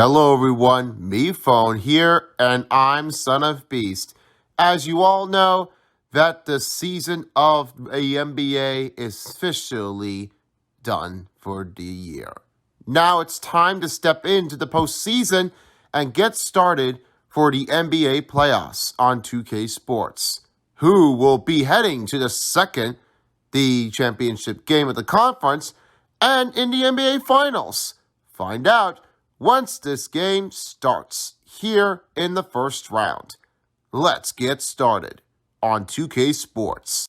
Hello everyone, me Phone here, and I'm Son of Beast. As you all know, that the season of the NBA is officially done for the year. Now it's time to step into the postseason and get started for the NBA playoffs on 2K Sports. Who will be heading to the championship game of the conference, and in the NBA Finals? Find out once this game starts here in the first round. Let's get started on 2K Sports.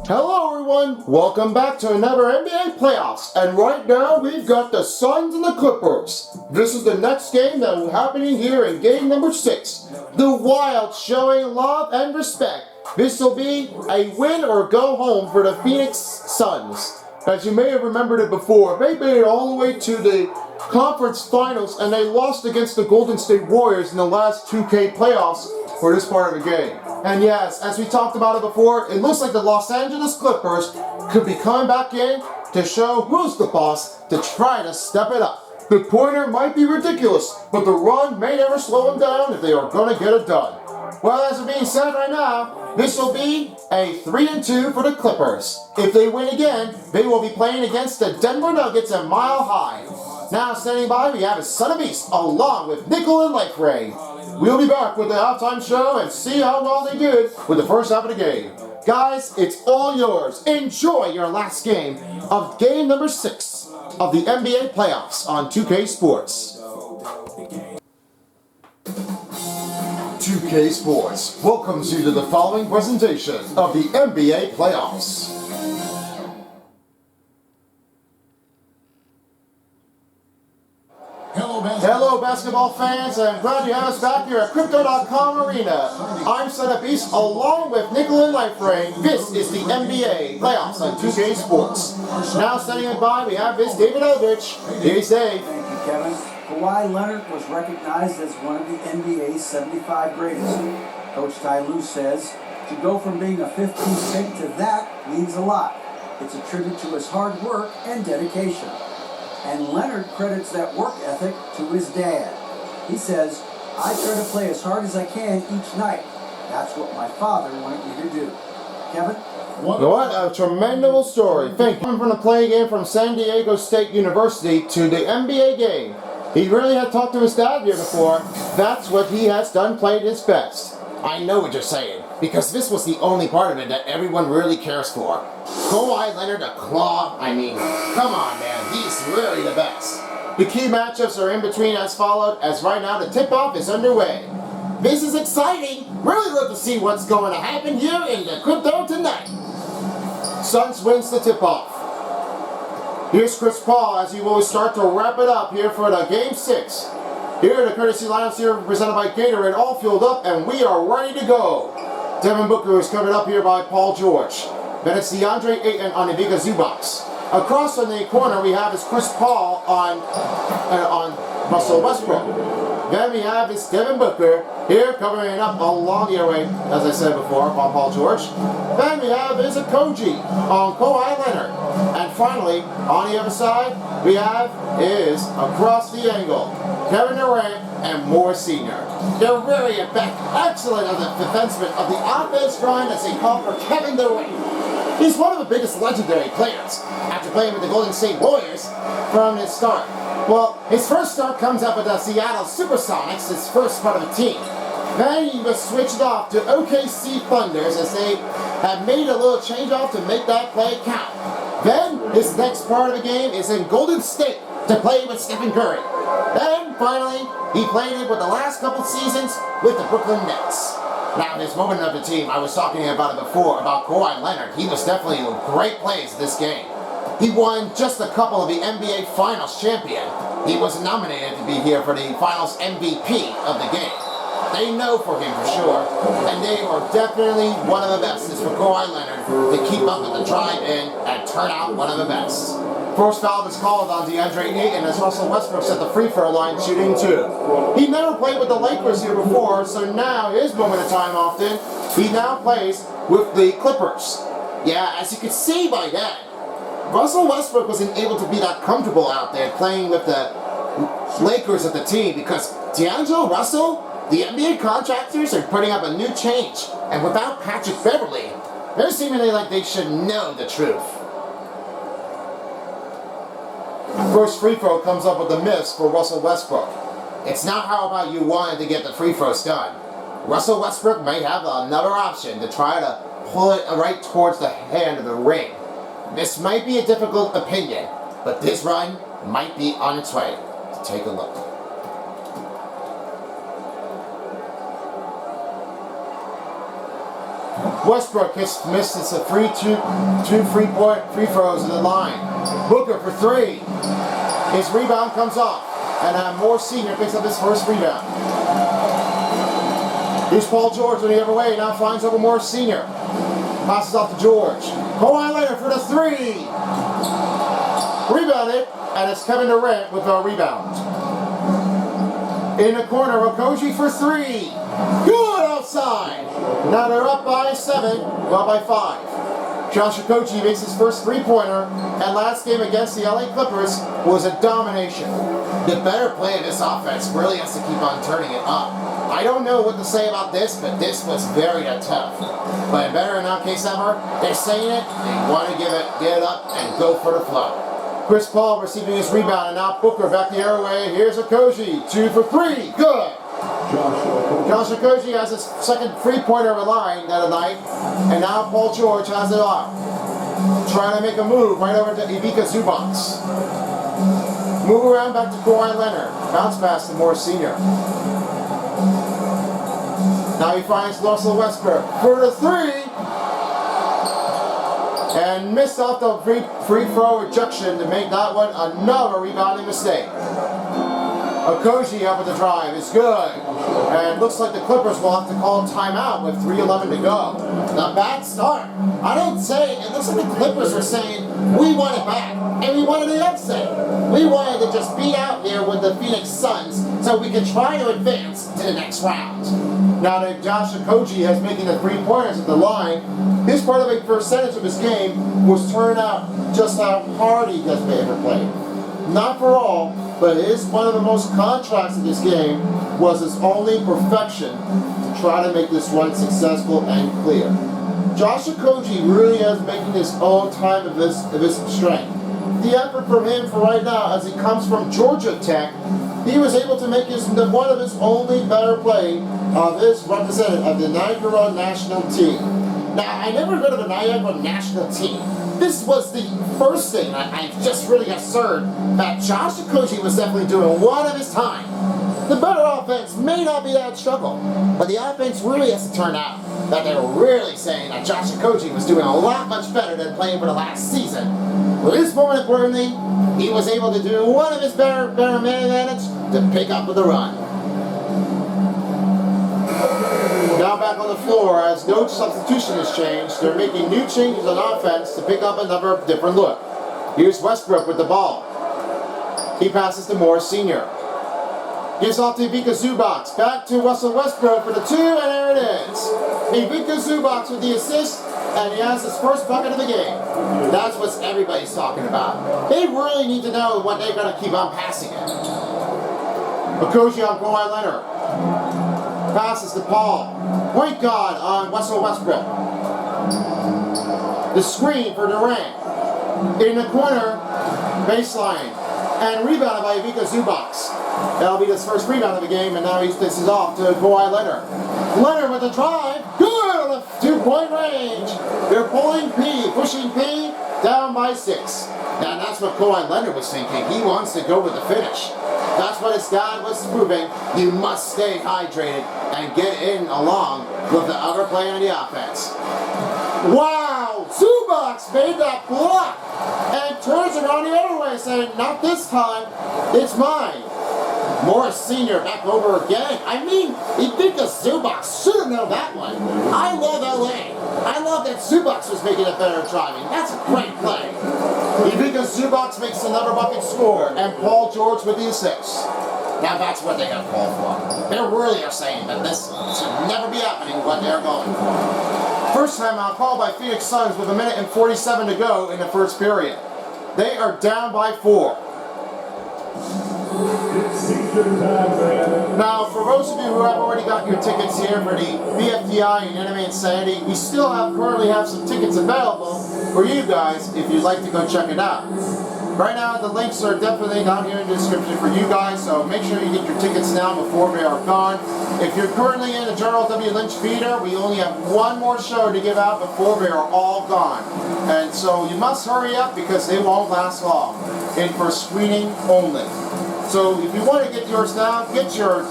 Hello everyone, welcome back to another NBA playoffs, and right now we've got the Suns and the Clippers. This is the next game that will be happening here in game number 6. The Wild showing love and respect. This will be a win or go home for the Phoenix Suns. As you may have remembered it before, they made it all the way to the conference finals and they lost against the Golden State Warriors in the last 2K playoffs for this part of the game. And yes, as we talked about it before, it looks like the Los Angeles Clippers could be coming back in to show who's the boss to try to step it up. The pointer might be ridiculous, but the run may never slow them down if they are going to get it done. Well, as it's being said right now, this will be a 3-2 for the Clippers. If they win again, they will be playing against the Denver Nuggets at Mile High. Now standing by, we have a Son of Beast along with Nickel and Life Ray. We'll be back with the halftime show and see how well they did with the first half of the game. Guys, it's all yours. Enjoy your last game of game number 6 of the NBA playoffs on 2K Sports. 2K Sports welcomes you to the following presentation of the NBA playoffs. Hello basketball fans, I'm glad you have us back here at Crypto.com Arena. I'm Son of Beast along with Nickel and Life Ray. This is the NBA playoffs on 2K Sports. Now standing by, we have this David Eldridge. Here's Dave. Thank you, Kevin. Kawhi Leonard was recognized as one of the NBA's 75 greatest. Coach Ty Lue says, to go from being a 15th pick to that means a lot. It's a tribute to his hard work and dedication. And Leonard credits that work ethic to his dad. He says, I try to play as hard as I can each night. That's what my father wanted me to do. Kevin? What a tremendous story. Thank you. From the play game from San Diego State University to the NBA game. He really had talked to his dad here before. That's what he has done, played his best. I know what you're saying, because this was the only part of it that everyone really cares for. Kawhi Leonard, a claw, come on man, he's really the best. The key matchups are in between as followed, as right now the tip-off is underway. This is exciting. Really love to see what's going to happen here in the crypto tonight. Suns wins the tip-off. Here's Chris Paul as he will start to wrap it up here for the Game 6. Here the courtesy lineups here presented by Gatorade, all fueled up, and we are ready to go. Devin Booker is covered up here by Paul George. Then it's DeAndre Ayton on Ivica Zubac. Across on the corner we have is Chris Paul on Russell Westbrook. Then we have is Devin Booker here covering up along the airway, as I said before, on Paul George. Then we have is a Koji on Kawhi Leonard. And finally, on the other side, we have is across the angle, Kevin Durant and Moore Sr. They're very excellent as a defenseman of the offense grind, as they call for Kevin Durant. He's one of the biggest legendary players after playing with the Golden State Warriors from his start. Well, his first start comes up with the Seattle Supersonics, his first part of the team. Then he was switched off to OKC Thunders as they have made a little change off to make that play count. Then his next part of the game is in Golden State to play with Stephen Curry. Then finally he played it with the last couple seasons with the Brooklyn Nets. Now his moment of the team, I was talking about it before, about Kawhi Leonard. He was definitely a great player this game. He won just a couple of the NBA Finals champion. He was nominated to be here for the Finals MVP of the game. They know for him for sure, and they are definitely one of the best. It's for Kawhi Leonard to keep up with the drive in and turn out one of the best. First foul is called on DeAndre Ayton as Russell Westbrook at the free throw line shooting 2. He never played with the Lakers here before, so now his moment of time often, he now plays with the Clippers. Yeah, as you could see by then, Russell Westbrook wasn't able to be that comfortable out there playing with the Lakers of the team because D'Angelo Russell, the NBA contractors are putting up a new change. And without Patrick Beverley, they're seemingly like they should know the truth. First free throw comes up with a miss for Russell Westbrook. It's not how about you wanted to get the free throws done. Russell Westbrook may have another option to try to pull it right towards the hand of the ring. This might be a difficult opinion, but this run might be on its way. Take a look. Westbrook has missed two free throws in the line. Booker for three. His rebound comes off, and Moore Sr. picks up his first rebound. Here's Paul George on the other way, now finds over Moore Sr. Passes off to George. Kawhi Leonard for the three. Rebounded, and it's Kevin Durant with a rebound. In the corner, Okogie for three. Good outside. Now they're up by 7, well by 5. Josh Okogie makes his first three-pointer, and last game against the LA Clippers was a domination. The better play of this offense really has to keep on turning it up. I don't know what to say about this, but this was very tough. But better in that case ever, they're saying it, they want to get it up and go for the flow. Chris Paul receiving his rebound, and now Booker back the other way. Here's Okogie, 2 for 3, good. Josh Okogie has his second three-pointer of the line that night, and now Paul George has it up. Trying to make a move right over to Ivica Zubac. Move around back to Kawhi Leonard. Bounce pass to Moore Sr. Now he finds Russell Westbrook for the three. And missed off the free throw rejection to make that one another rebounding mistake. Okogie up with the drive is good. And looks like the Clippers will have to call timeout with 3:11 to go. A bad start. I don't say, it looks like the Clippers are saying, we want it back. And we wanted the upset. We wanted to just beat out here with the Phoenix Suns so we could try to advance to the next round. Now that Josh Okogie has making the three-pointers at the line, his part of a percentage of his game was turned out just how hard he has ever played. Not for all, but one of the most contrasts in this game was his only perfection to try to make this run successful and clear. Josh Okogie really is making his own time of his strength. The effort from him for right now, as he comes from Georgia Tech, he was able to make one of his only better play of his representative of the Niagara national team. Now, I never heard of a Niagara national team. This was the first thing I just really asserted that Josh Okogie was definitely doing one of his time. The better offense may not be that struggle, but the offense really has to turn out that they were really saying that Josh Okogie was doing a lot much better than playing for the last season. With this moment of Burnley, he was able to do one of his better man advantage to pick up with the run. Now back on the floor, as no substitution has changed, they're making new changes on offense to pick up another different look. Here's Westbrook with the ball. He passes to Moore Sr. Gives off to Ivica Zubac. Back to Russell Westbrook for the two, and there it is. Ivica Zubac with the assist, and he has his first bucket of the game. That's what everybody's talking about. They really need to know what they're going to keep on passing it. Okogie on Kawhi Leonard. Passes to Paul. Point guard on Russell Westbrook. The screen for Durant. In the corner, baseline. And rebounded by Ivica Zubac. That'll be his first rebound of the game, and now this is off to Kawhi Leonard. Leonard with a drive. Good on the two-point range. They're pushing P down by 6. Now that's what Kawhi Leonard was thinking. He wants to go with the finish. That's what his dad was proving. You must stay hydrated and get in along with the other player in the offense. Wow! Zubac made that block and turns around the other way saying, not this time, it's mine. Morris Sr. back over again. I mean, Ivica Zubac should have known that one. I love LA. I love that Zubac was making a better driving. That's a great play. Ivica Zubac makes another bucket score, and Paul George with the assist. Now that's what they got called for. They really are saying that this should never be happening what they're going for. First timeout called by Phoenix Suns with 1:47 to go in the first period. They are down by 4. Now, for those of you who have already got your tickets here for the BFTI and Anime Insanity, we still currently have some tickets available for you guys if you'd like to go check it out. Right now, the links are definitely down here in the description for you guys, so make sure you get your tickets now before they are gone. If you're currently in the Gerald W. Lynch feeder, we only have one more show to give out before they are all gone. And so you must hurry up because they won't last long. And for screening only. So if you want to get yours now, get yours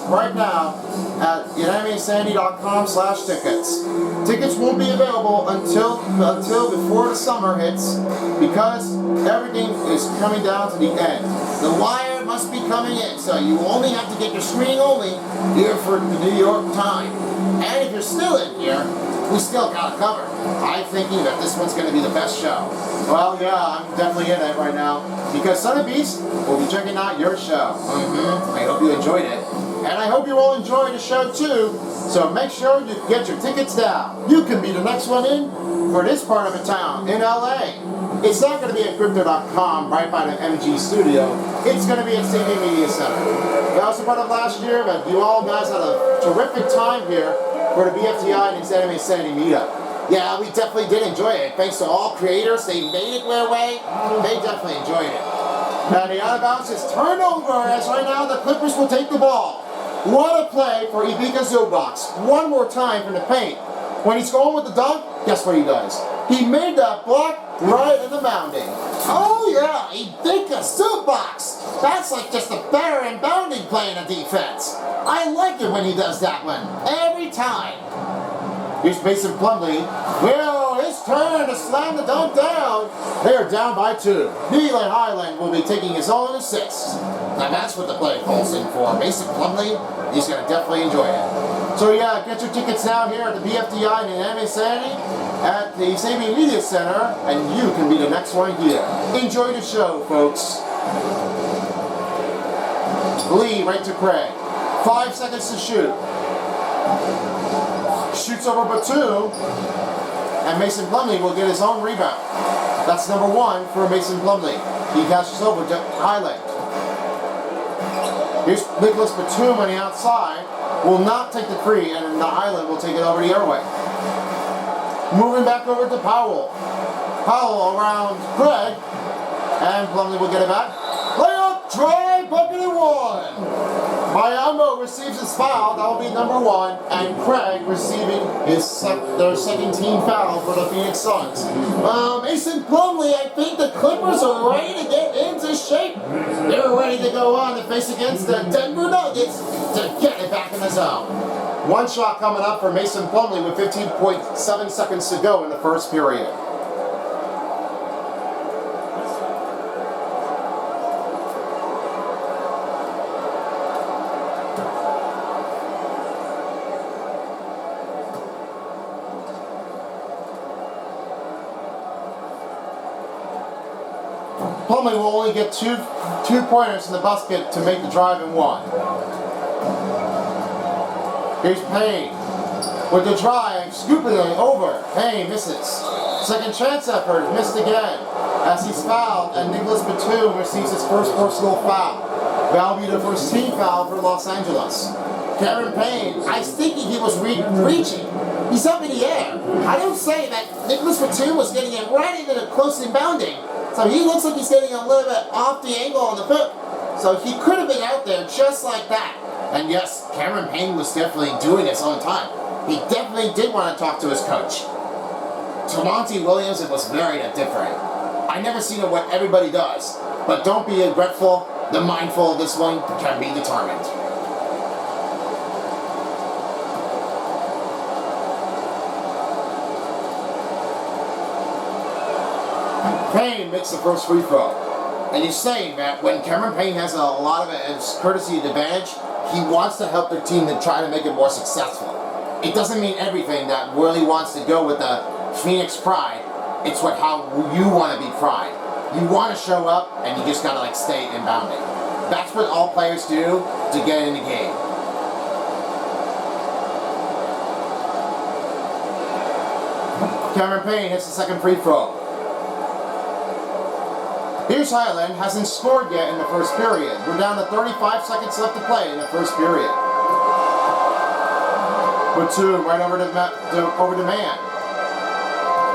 right now at animeinsanity.com/tickets. Tickets won't be available until before the summer hits because everything is coming down to the end. The wire must be coming in, so you only have to get your screening only here for the New York time. And if you're still in here, we still got it covered. I'm thinking that this one's going to be the best show. Well, yeah, I'm definitely in it right now because Son of Beast will be checking out your show. I hope you enjoyed it. And I hope you all enjoy the show too. So make sure you get your tickets now. You can be the next one in for this part of the town in LA. It's not going to be at Crypto.com right by the MG studio. It's going to be at CB Media Center. We also brought up last year that you all guys had a terrific time here for the BFTI and Anime Insanity meetup. Yeah, we definitely did enjoy it. Thanks to all creators, they made it their way. They definitely enjoyed it. And the out of bounds is turned over as right now the Clippers will take the ball. What a play for Ivica Zubac. One more time from the paint. When he's going with the dunk, guess what he does? He made that block right in the mounding. Oh yeah, Ivica Zubac. That's like just a better and bounding play in a defense. I like it when he does that one. Every time. Here's Mason Plumlee. Well, his turn to slam the dunk down. They are down by 2. Neely Highland will be taking his own assist. Now that's what the play calls in for. Mason Plumlee, he's going to definitely enjoy it. So yeah, get your tickets now here at the BFDI and Anime Insanity at the CB Media Center, and you can be the next one here. Enjoy the show, folks. Lee right to Craig. 5 seconds to shoot. Shoots over Batum, and Mason Plumlee will get his own rebound. That's number 1 for Mason Plumlee. He passes over to Highland. Here's Nicholas Batum on the outside. Will not take the free, and the Highland will take it over the airway. Moving back over to Powell. Powell around Craig, and Plumlee will get it back. Layup, try, bucket and 1. Mayambo receives his foul, that will be number 1, and Craig receiving their second team foul for the Phoenix Suns. Mason Plumlee, I think the Clippers are ready to get into shape. They're ready to go on to face against the Denver Nuggets to get it back in the zone. One shot coming up for Mason Plumlee with 15.7 seconds to go in the first period. Plumlee will only get two pointers in the basket to make the drive in 1. Here's Payne with the drive, scooping it over. Payne misses. Second chance effort, missed again as he's fouled, and Nicholas Batum receives his first personal foul. That'll be the first team foul for Los Angeles. Cameron Payne, I was thinking he was reaching. He's up in the air. I don't say that Nicholas Batum was getting it right into the closely bounding. So he looks like he's getting a little bit off the angle on the foot. So he could have been out there just like that. And yes, Cameron Payne was definitely doing his own time. He definitely did want to talk to his coach. To Monty Williams, it was very different. I never seen what everybody does. But don't be regretful. The mindful of this one can be determined. Payne makes the first free throw. And he's saying that when Cameron Payne has a lot of his courtesy advantage, he wants to help the team to try to make it more successful. It doesn't mean everything that really wants to go with the Phoenix pride. It's how you want to be pride. You want to show up, and you just got to stay inbounding. That's what all players do to get in the game. Cameron Payne hits the second free throw. Here's Highland, hasn't scored yet in the first period. We're down to 35 seconds left to play in the first period. Batum right over to man.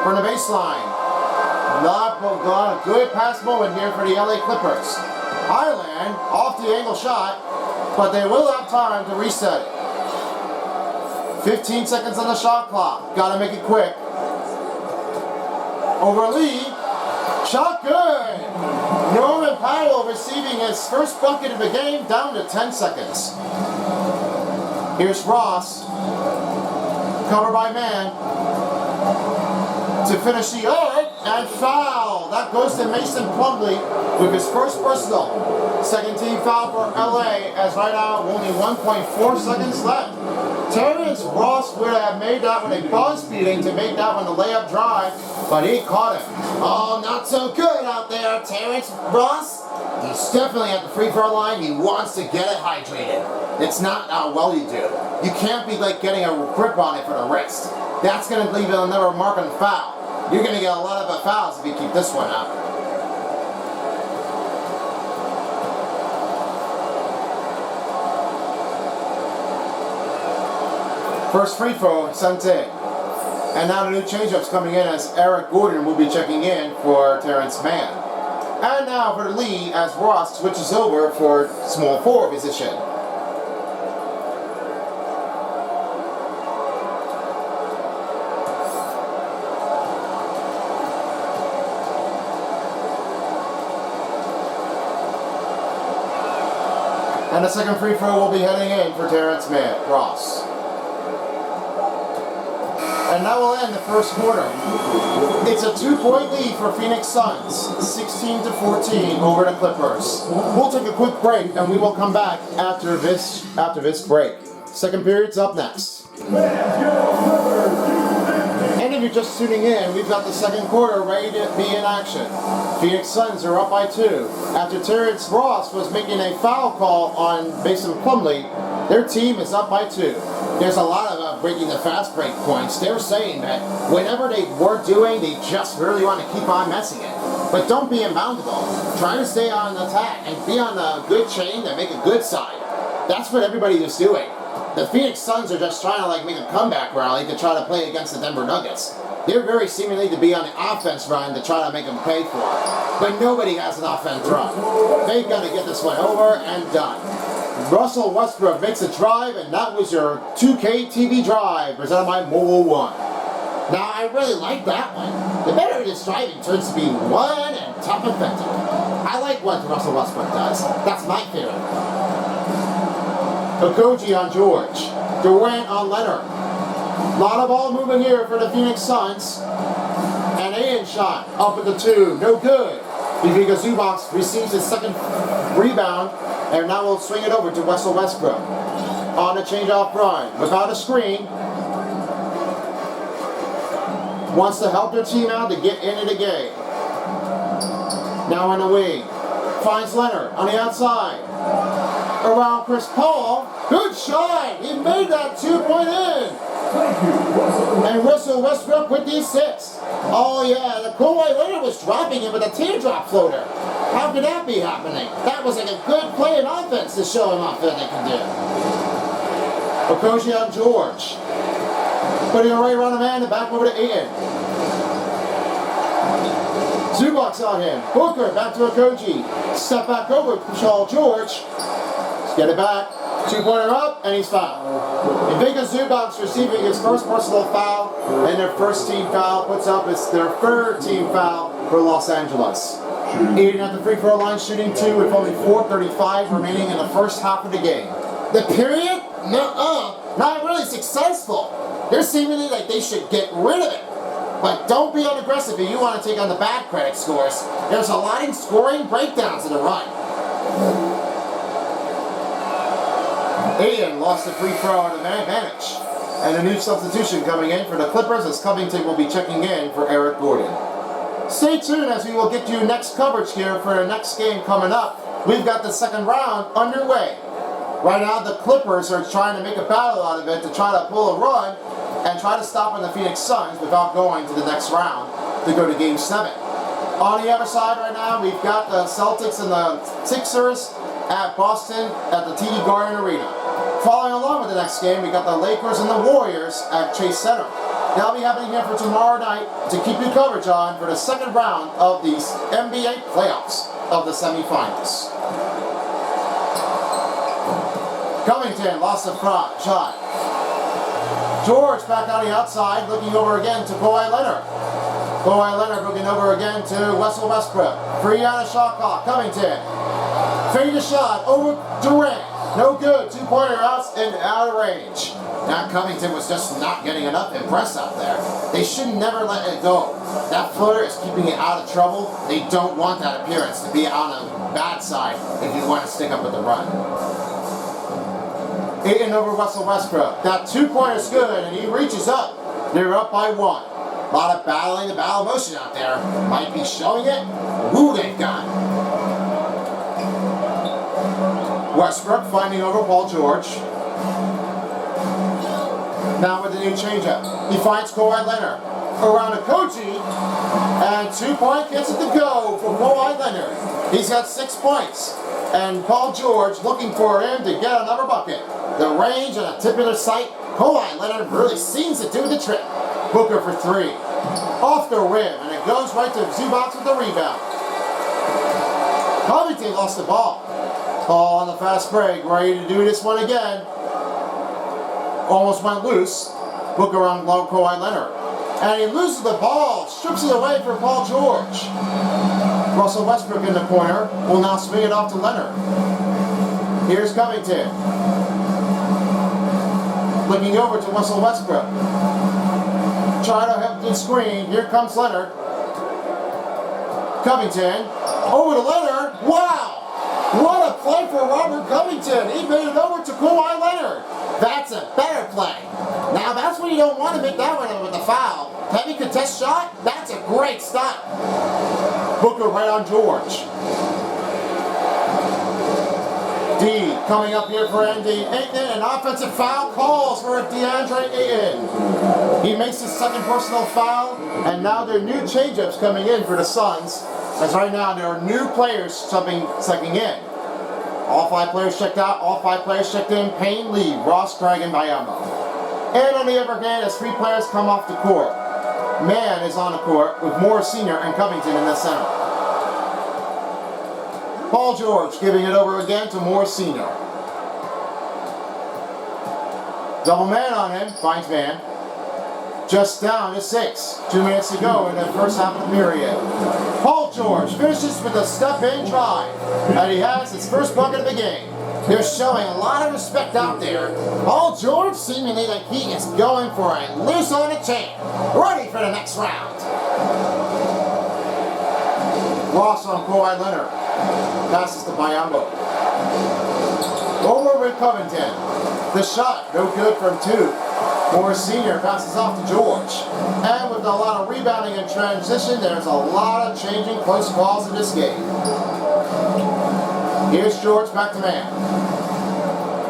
From the baseline. Not a good pass moment here for the LA Clippers. Highland off the angle shot, but they will have time to reset it. 15 seconds on the shot clock. Gotta make it quick. Over Lee. Shot good. Norman Powell receiving his first bucket of the game, down to 10 seconds. Here's Ross. Covered by man. To finish the arc, and foul. That goes to Mason Plumlee with his first personal. Second team foul for LA, as right now only 1.4 seconds left. Terrence Ross would have made that with a buzz beating to make that one the layup drive, but he caught it. Oh, not so good out there, Terrence Ross. He's definitely at the free throw line. He wants to get it hydrated. It's not how well you do. You can't be like getting a grip on it for the wrist. That's going to leave another mark on the foul. You're going to get a lot of fouls if you keep this one up. First free throw sent in. And now the new changeup's coming in as Eric Gordon will be checking in for Terrence Mann. And now for the lead as Ross switches over for small forward position. And the second free throw will be heading in for Terrence Ross. And that will end the first quarter. It's a 2-point lead for Phoenix Suns, 16-14 over the Clippers. We'll take a quick break and we will come back after this break. Second period's up next. And if you're just tuning in, we've got the second quarter ready to be in action. Phoenix Suns are up by 2. After Terrence Ross was making a foul call on Mason Plumlee, their team is up by 2. There's a lot of breaking the fast break points. They're saying that whenever they were doing, they just really want to keep on messing it. But don't be inboundable. Try to stay on attack and be on a good chain and make a good side. That's what everybody is doing. The Phoenix Suns are just trying to like make a comeback rally to try to play against the Denver Nuggets. They're very seemingly to be on the offense run to try to make them pay for it. But nobody has an offense run. They've got to get this one over and done. Russell Westbrook makes a drive, and that was your 2K TV drive, presented by Mobile One. Now, I really like that one. The better it is driving turns to be one and top effective. I like what Russell Westbrook does. That's my favorite. Okogie on George. Durant on Leonard. A lot of ball movement here for the Phoenix Suns. And Aiden shot up at the 2. No good. Ivica Zubac receives his second rebound. And now we'll swing it over to Russell Westbrook. On the change-off run, without a screen. Wants to help their team out to get into the game. Now in the wing. Finds Leonard on the outside. Around Chris Paul. Good shot! He made that 2-point in! And Russell Westbrook with the assist. Oh yeah, the Kawhi Leonard was dropping him with a teardrop floater. How could that be happening? That was like a good play in offense to show him off that they can do. Okogie on George. Putting it right around the man and back over to Aiden. Zubac on him. Booker back to Okogie. Step back over to George. Let's get it back. 2-pointer up, and he's fouled. Ivica Zubac receiving his first personal foul, and their first team foul puts up their third team foul for Los Angeles. Aiden at the free throw line shooting 2 with only 4:35 remaining in the first half of the game. The period? Not really successful. They're seemingly like they should get rid of it. But don't be unaggressive if you want to take on the bad credit scores. There's a lot in scoring breakdowns in the run. Aiden lost the free throw on the advantage. And a new substitution coming in for the Clippers as Covington will be checking in for Eric Gordon. Stay tuned as we will get you next coverage here for the next game coming up. We've got the second round underway. Right now the Clippers are trying to make a battle out of it to try to pull a run. and try to stop the Phoenix Suns without going to the next round to go to Game 7. On the other side right now, we've got the Celtics and the Sixers at Boston at the TD Garden Arena. Following along with the next game, we got the Lakers and the Warriors at Chase Center. That'll be happening here for tomorrow night to keep you coverage on for the second round of the NBA playoffs of the semifinals. Covington lost the front shot. George back on the outside, looking over again to Kawhi Leonard. Kawhi Leonard looking over again to Russell Westbrook. Free on a shot clock. Covington. Fade the shot over Durant. No good. Two-pointer out of range. Now Covington was just not getting enough impress out there. They should never let it go. That floater is keeping it out of trouble. They don't want that appearance to be on a bad side if you want to stick up with the run. Ayton over Russell Westbrook. That two-pointer's good, and he reaches up. They're up by 1. A lot of battling the battle motion out there. Might be showing it. Who they've got. Westbrook finding over Paul George. Now with the new changeup. He finds Kawhi Leonard. Around a Koji. And 2-point gets it to go for Kawhi Leonard. He's got 6 points. And Paul George looking for him to get another bucket. The range and a tip of the sight. Kawhi Leonard really seems to do the trick. Booker for 3. Off the rim, and it goes right to Zubac with the rebound. Covington lost the ball. Ball on the fast break, ready to do this one again. Almost went loose. Booker on low Kawhi Leonard. And he loses the ball, strips it away for Paul George. Russell Westbrook in the corner will now swing it off to Leonard. Here's Covington. Looking over to Russell Westbrook. Try to help the screen. Here comes Leonard. Covington. Over to Leonard. Wow! What a play for Robert Covington. He made it over to Kawhi Leonard. That's a better play. Now that's when you don't want to make that one with a foul. Heavy contest shot. That's a great stop. Booker right on George. D coming up here for Andy Ayton. An offensive foul calls for DeAndre Ayton. He makes his second personal foul, and now there are new changeups coming in for the Suns. As right now there are new players checking in. All 5 players checked out. All 5 players checked in. Payne, Lee, Ross, Craig, and Bayamo. And on the other hand, as 3 players come off the court. Mann is on the court with Moore Sr. and Covington in the center. Paul George giving it over again to Moore Sr. Double man on him, finds Mann. Just down to 6. 2 minutes to go in the first half of the period. Paul George finishes with a step-in drive, and he has his first bucket of the game. They're showing a lot of respect out there. Paul George seemingly like he is going for a loose on the chain, ready for the next round. Ross on Kawhi Leonard. Passes to Bayambo. Over with Covington. The shot, no good from 2. Moore Sr. passes off to George. And with a lot of rebounding and transition, there's a lot of changing close calls in this game. Here's George back to Mann.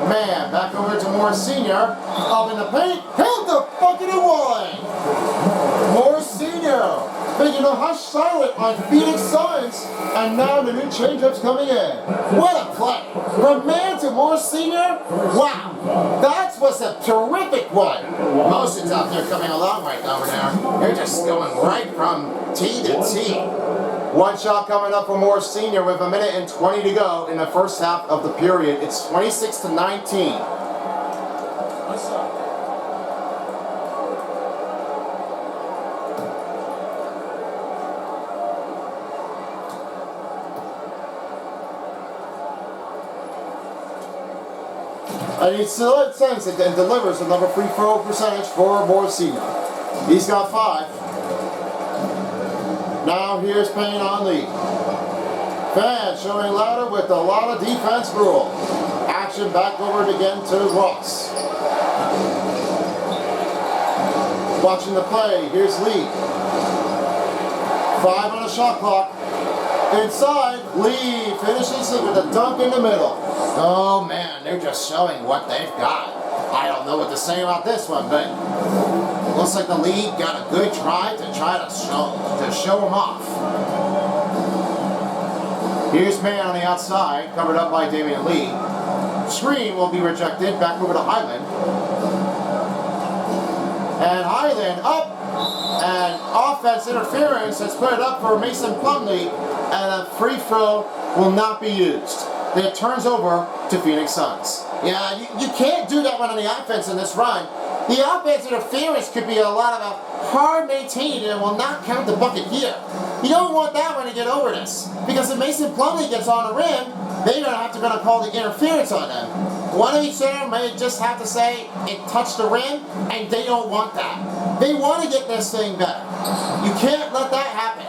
Mann back over to Moore Sr. Up in the paint. Held the bucket and one. Moore Sr. making a hush silent on Phoenix Suns, and now the new changeup's coming in. What a play! From Mann to Moore Sr. Wow, that was a terrific one. Motion's out there coming along right over there. They're just going right from T to T. One shot coming up for Moore Sr. with 1 minute and 20 to go in the first half of the period. It's 26-19. And he still sends it and delivers another free throw percentage for Moore Sr. He's got 5. Now here's Payne on lead. Fans showing louder with a lot of defense rule. Action back over again to Ross. Watching the play, here's Lee. 5 on the shot clock. Inside, Lee finishes it with a dunk in the middle. Oh man, they're just showing what they've got. I don't know what to say about this one, but looks like the league got a good try to show him off. Here's man on the outside, covered up by Damian Lee. Screen will be rejected, back over to Highland. And Highland up, and offense interference has put it up for Mason Plumlee, and a free throw will not be used. Then it turns over to Phoenix Suns. Yeah, you can't do that one on the offense in this run. The offense interference could be a lot of a hard maintained and will not count the bucket here. You don't want that one to get over this, because if Mason Plumlee gets on the rim, they're going to call the interference on them. One of each center may just have to say it touched the rim, and they don't want that. They want to get this thing better. You can't let that happen.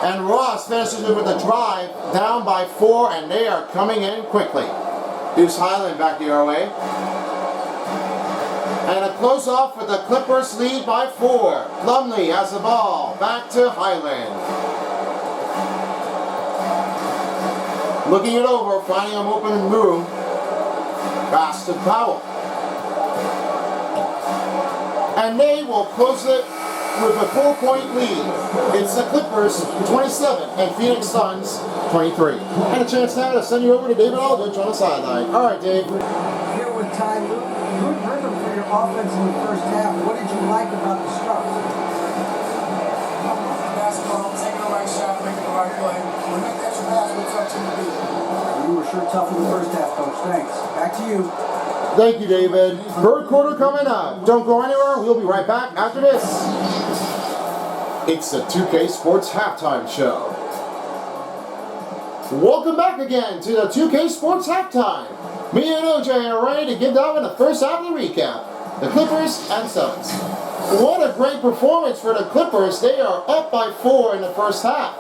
And Ross finishes it with a drive, down by 4, and they are coming in quickly. Deuce Highland back the other way. And a close off with the Clippers lead by 4. Plumlee has the ball, back to Highland. Looking it over, finding him open in room. Pass to Powell. And they will close it with a 4-point lead. It's the Clippers 27 and Phoenix Suns 23. And a chance now to send you over to David Aldridge on the sideline. All right, Dave. Here with Ty Lue. Good rhythm for your offense in the first half. What did you like about the start? Basketball, taking the right shot, making the right play. When we make the extra pass, we're tough to beat. You were sure tough in the first half, Coach. Thanks. Back to you. Thank you, David. Third quarter coming up. Don't go anywhere. We'll be right back after this. It's the 2K Sports Halftime Show. Welcome back again to the 2K Sports Halftime. Me and OJ are ready to give that one the first half of the recap. The Clippers and Suns. What a great performance for the Clippers. They are up by 4 in the first half,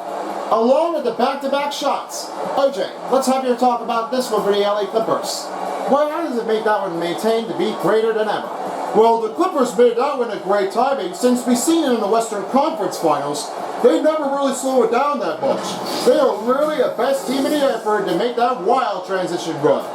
along with the back-to-back shots. OJ, let's have your talk about this one for the LA Clippers. Why does it make that one maintain to be greater than ever? Well, the Clippers made that one a great timing since we've seen it in the Western Conference Finals. They never really slow it down that much. They are really the best team in the effort to make that wild transition run.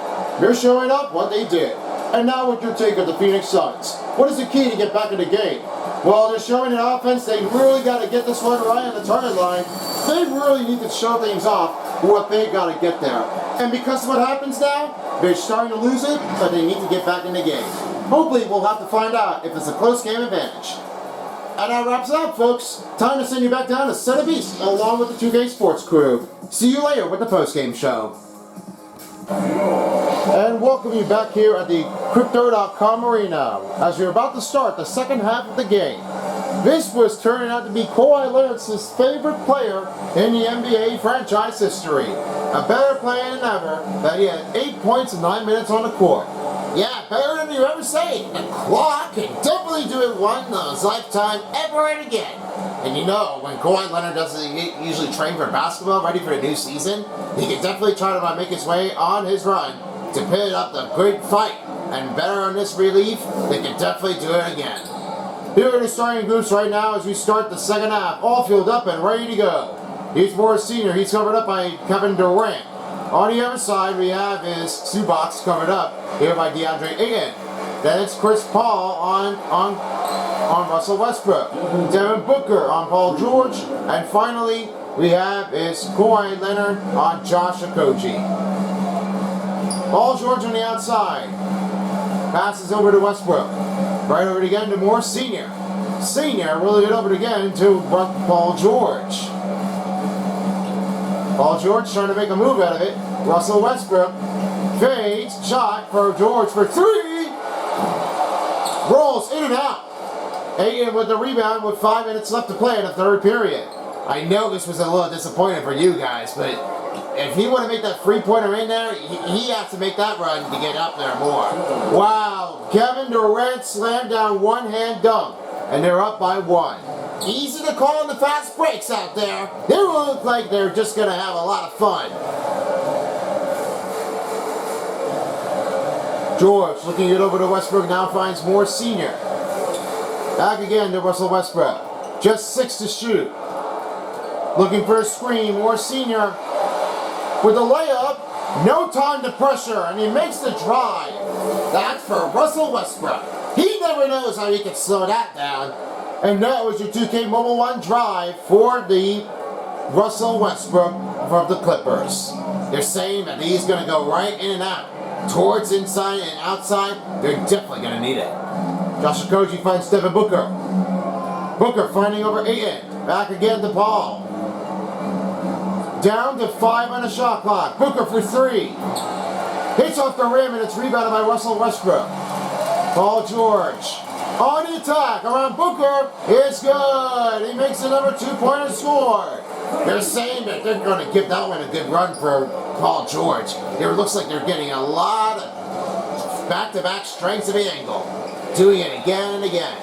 They're showing up what they did. And now with your take of the Phoenix Suns. What is the key to get back in the game? Well, they're showing an offense. They really got to get this one right on the target line. They really need to show things off what they got to get there. And because of what happens now, they're starting to lose it, but they need to get back in the game. Hopefully, we'll have to find out if it's a close game advantage. And that wraps it up, folks. Time to send you back down to Set of Beast along with the 2K Sports crew. See you later with the postgame show. And welcome you back here at the Crypto.com Arena as we're about to start the second half of the game. This was turning out to be Kawhi Leonard's favorite player in the NBA franchise history. A better player than ever, that he had 8 points in 9 minutes on the court. Yeah, better than you ever say. The clock can definitely do it one in his lifetime ever and again. And you know, when Kawhi Leonard doesn't usually train for basketball, ready for the new season, he can definitely try to make his way on his run to put up the good fight. And better on this relief, they can definitely do it again. Here are the starting groups right now as we start the second half, all filled up and ready to go. Here's Morris Sr., he's covered up by Kevin Durant. On the other side, we have his Subox covered up here by DeAndre Ayton. Then it's Chris Paul on Russell Westbrook. Devin Booker on Paul George. And finally, we have is Kawhi Leonard on Josh Okogie. Paul George on the outside. Passes over to Westbrook. Right over it again to Moore Sr. Sr. will get over it again to Paul George. Paul George trying to make a move out of it. Russell Westbrook fades, shot for George for 3. Rolls in and out. Ayton with the rebound with 5 minutes left to play in the third period. I know this was a little disappointing for you guys, but if he want to make that three-pointer in there, he has to make that run to get up there more. Wow, Kevin Durant slammed down one-hand dunk, and they're up by 1. Easy to call in the fast breaks out there. They look like they're just going to have a lot of fun. George looking it over to Westbrook now finds Moore Sr. Back again to Russell Westbrook. Just 6 to shoot. Looking for a screen. Moore Sr. with a layup. No time to pressure, and he makes the drive. That's for Russell Westbrook. He never knows how he can slow that down. And that was your 2K Mobile 1 drive for the Russell Westbrook from the Clippers. They're saying that he's going to go right in and out, towards inside and outside. They're definitely going to need it. Josh Okogie finds Devin Booker. Booker finding over Ayton. Back again to Paul. Down to 5 on the shot clock. Booker for 3. Hits off the rim and it's rebounded by Russell Westbrook. Paul George on the attack around Booker. It's good. He makes the number 2-pointer score. They're saying that they're going to give that one a good run for Paul George. It looks like they're getting a lot of back-to-back strengths of the angle. Doing it again and again.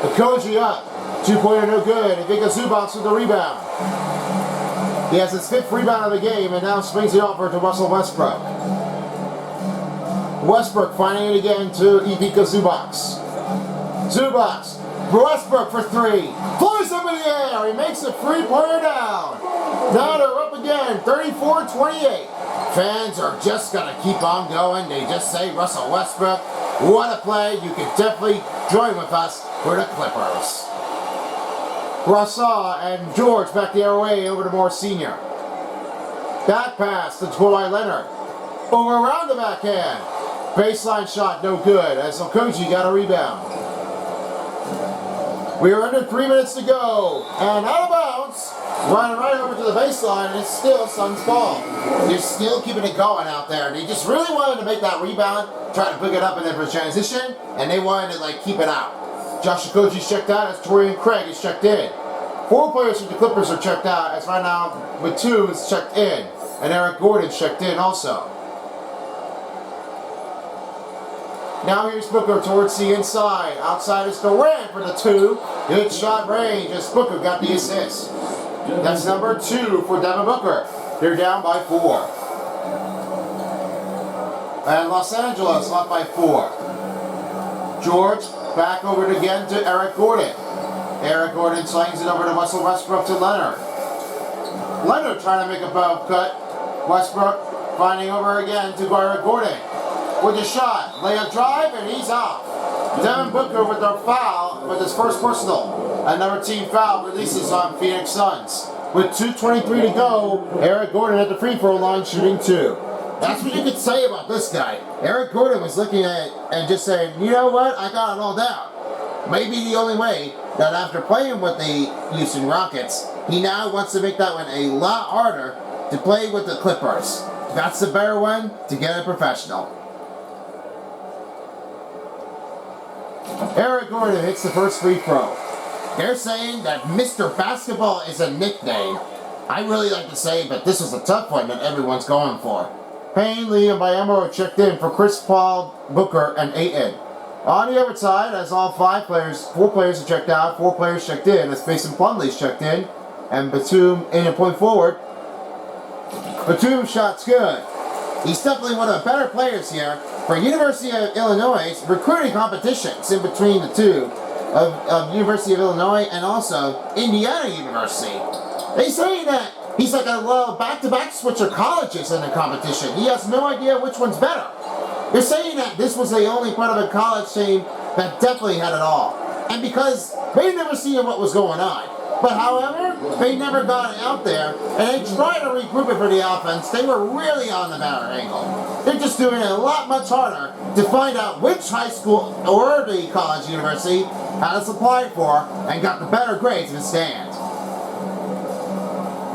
Okogie up. 2-pointer no good. Ivica Zubac with the rebound. He has his 5th rebound of the game and now swings it over to Russell Westbrook. Westbrook finding it again to Ivica Zubac. Zubac. Westbrook for 3. Flies up in the air. He makes a 3-pointer down. Now they're up again. 34-28. Fans are just going to keep on going. They just say Russell Westbrook. What a play. You can definitely join with us for the Clippers. Brassard and George back the other way over to Moore Sr. Back pass to Kawhi Leonard. Over around the backhand. Baseline shot no good as Okogie got a rebound. We are under 3 minutes to go. And out of bounds. Running right over to the baseline and it's still Suns ball. They're still keeping it going out there. They just really wanted to make that rebound, try to pick it up in their transition, and they wanted to keep it out. Josh Okogie's checked out as Torian Craig is checked in. 4 players from the Clippers are checked out as right now with 2 is checked in. And Eric Gordon's checked in also. Now here's Booker towards the inside. Outside is Durant for the 2. Good shot range as Booker got the assist. That's number 2 for Devin Booker. They're down by 4. And Los Angeles up by 4. George back over it again to Eric Gordon. Eric Gordon slings it over to Russell Westbrook to Leonard. Leonard trying to make a bow cut. Westbrook finding over again to Eric Gordon. With a shot, layup drive, and he's out. Devin Booker with their foul, with his first personal. Another team foul releases on Phoenix Suns. With 2:23 to go, Eric Gordon at the free throw line shooting 2. That's what you could say about this guy. Eric Gordon was looking at it and just saying, you know what, I got it all down. Maybe the only way that after playing with the Houston Rockets, he now wants to make that one a lot harder to play with the Clippers. That's the better one to get a professional. Eric Gordon hits the first free throw. They're saying that Mr. Basketball is a nickname. I really like to say, but this is a tough one that everyone's going for. Payne, Lee, and Bayambo are checked in for Chris Paul, Booker, and Ayton. On the other side, as all 4 players are checked out, 4 players checked in, as Mason Plumlee's checked in, and Batum in a point forward. Batum's shot's good. He's definitely one of the better players here for University of Illinois' recruiting competitions in between the 2 of University of Illinois and also Indiana University. They say that he's like a little back-to-back switcher colleges in the competition. He has no idea which one's better. They're saying that this was the only part of a college team that definitely had it all. And because they never seen what was going on. But however, they never got it out there, and they tried to regroup it for the offense. They were really on the better angle. They're just doing it a lot much harder to find out which high school or the college university had us applied for and got the better grades in the stand.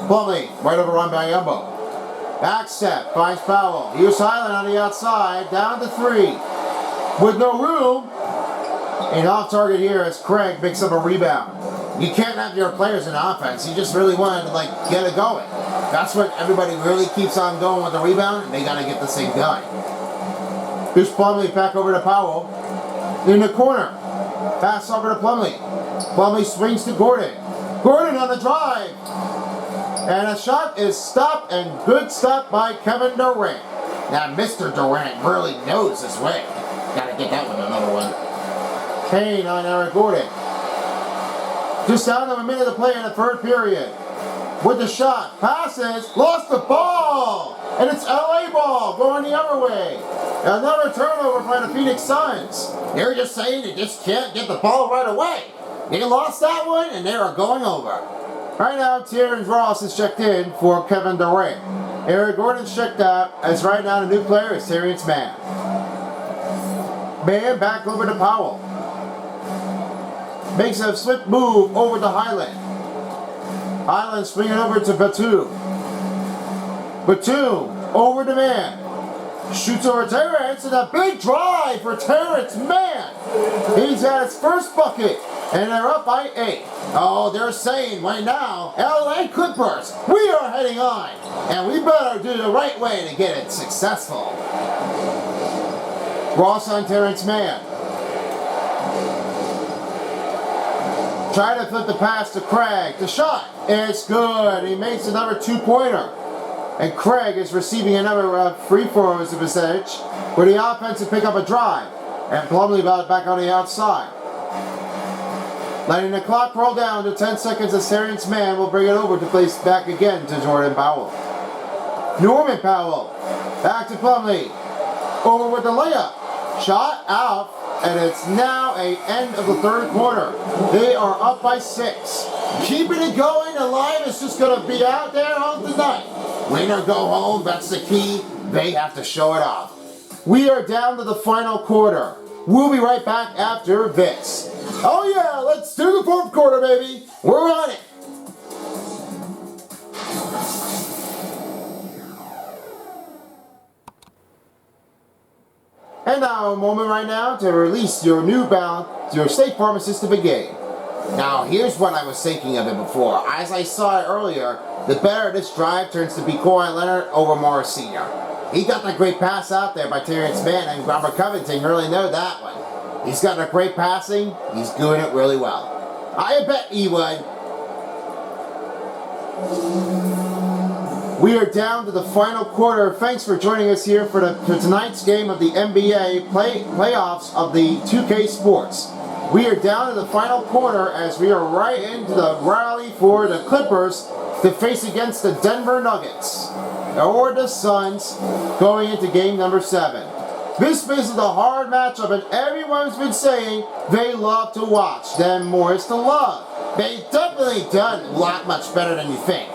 Plumlee, right over run by Yumbo. Back step, finds Powell. He was silent on the outside, down to 3. With no room, and off target here as Craig picks up a rebound. You can't have your players in offense. You just really wanted to get it going. That's what everybody really keeps on going with the rebound, and they got to get this thing done. Here's Plumlee back over to Powell. In the corner. Pass over to Plumlee. Plumlee swings to Gordon. Gordon on the drive. And a shot is stopped, and good stop by Kevin Durant. Now Mr. Durant really knows his way. Got to get that one another one. Payne on Eric Gordon. Just down to a minute to play in the third period. With the shot, passes, lost the ball. and it's LA ball going the other way. Another turnover by the Phoenix Suns. They're just saying they just can't get the ball right away. They lost that one, and they are going over. Right now, Terrence Ross is checked in for Kevin Durant. Eric Gordon's checked out, as right now the new player is Terrence Mann. Mann back over to Powell. Makes a swift move over to Highland. Highland swinging over to Batum. Batum over to Mann. Shoots over Terrence, and a big drive for Terrence Mann. He's got his first bucket, and they're up by 8. Oh, they're saying right now, LA Clippers, we are heading on, and we better do the right way to get it successful. Ross on Terrence Mann. Try to flip the pass to Craig. The shot is good. He makes another 2-pointer. And Craig is receiving another free throw as a percentage, where the offense will pick up a drive. And Plumlee back on the outside. Letting the clock roll down to 10 seconds as Terrence Mann will bring it over to place back again to Jordan Powell. Norman Powell. Back to Plumlee. Over with the layup. Shot out. And it's now an end of the third quarter. They are up by 6. Keeping it going, the line is just going to be out there on tonight. Win or go home, that's the key. They have to show it off. We are down to the final quarter. We'll be right back after this. Oh yeah, let's do the fourth quarter, baby. We're on it. And now a moment right now to release your your State Farm Assistant game. Now here's what I was thinking of it before. As I saw it earlier, the better of this drive turns to be Kawhi Leonard over Morris Sr. He got that great pass out there by Terrence Mann, and Robert Covington really know that one. He's got a great passing. He's doing it really well. I bet he would. We are down to the final quarter. Thanks for joining us here for tonight's game of the NBA playoffs of the 2K Sports. We are down to the final quarter as we are right into the rally for the Clippers to face against the Denver Nuggets or the Suns going into game number 7. This is a hard matchup, and everyone's been saying they love to watch them more is to love. They definitely done a lot much better than you think.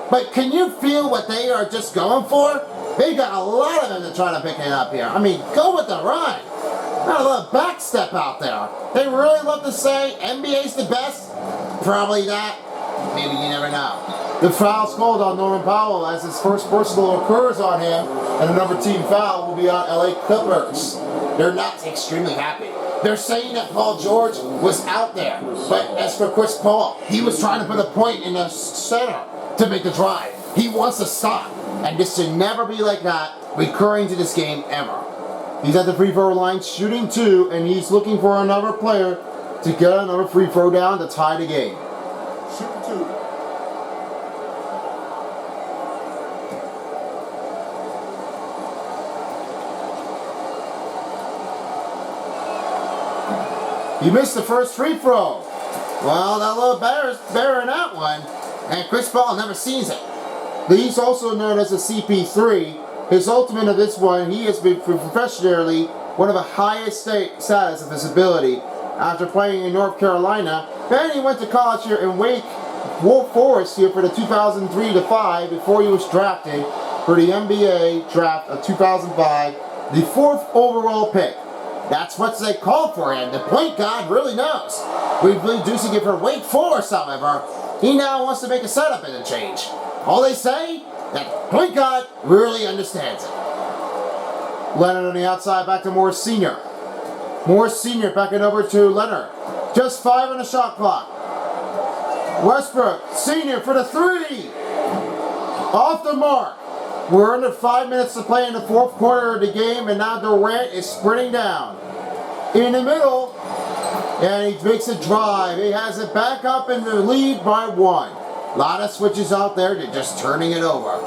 But can you feel what they are just going for? They got a lot of them to try to pick it up here. I mean, go with the run. Not a little back step out there. They really love to say NBA's the best. Probably not. Maybe you never know. The foul's called on Norman Powell as his first personal occurs on him, and the number team foul will be on LA Clippers. They're not extremely happy. They're saying that Paul George was out there, but as for Chris Paul, he was trying to put a point in the center to make the drive. He wants to stop, and this should never be like that recurring to this game ever. He's at the free throw line shooting 2, and he's looking for another player to get another free throw down to tie the game. Shooting 2. He missed the first free throw. Well, that little better in that one. And Chris Paul never sees it. He's also known as a CP3. His ultimate of this one, he has been professionally one of the highest status of his ability after playing in North Carolina. Then he went to college here in Wake Forest here for the 2003-5 before he was drafted for the NBA draft of 2005, the 4th overall pick. That's what they called for him. The point guard really knows. We've been inducing it for Wake Forest, however. He now wants to make a setup and a change. All they say, that point guard really understands it. Leonard on the outside, back to Morris Sr. Morris Sr. backing over to Leonard. Just 5 on the shot clock. Westbrook, Sr. for the 3. Off the mark. We're under 5 minutes to play in the 4th quarter of the game, and now Durant is sprinting down. In the middle, and he makes a drive. He has it back up in the lead by 1. A lot of switches out there. They're just turning it over.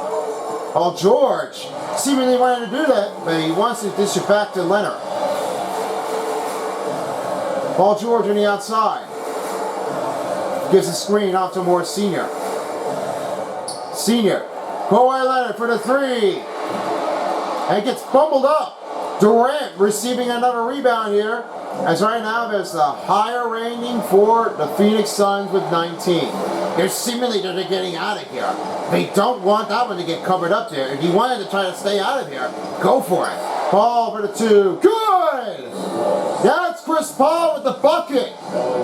Paul George seemingly wanted to do that, but he wants to dish it back to Leonard. Paul George on the outside. Gives a screen off to Morris Sr. Sr. Kawhi Leonard for the 3. And it gets fumbled up. Durant receiving another rebound here. As right now there's a higher rating for the Phoenix Suns with 19. They're seemingly getting out of here. They don't want that one to get covered up there. If you wanted to try to stay out of here, go for it. Paul for the 2. Good! That's Chris Paul with the bucket.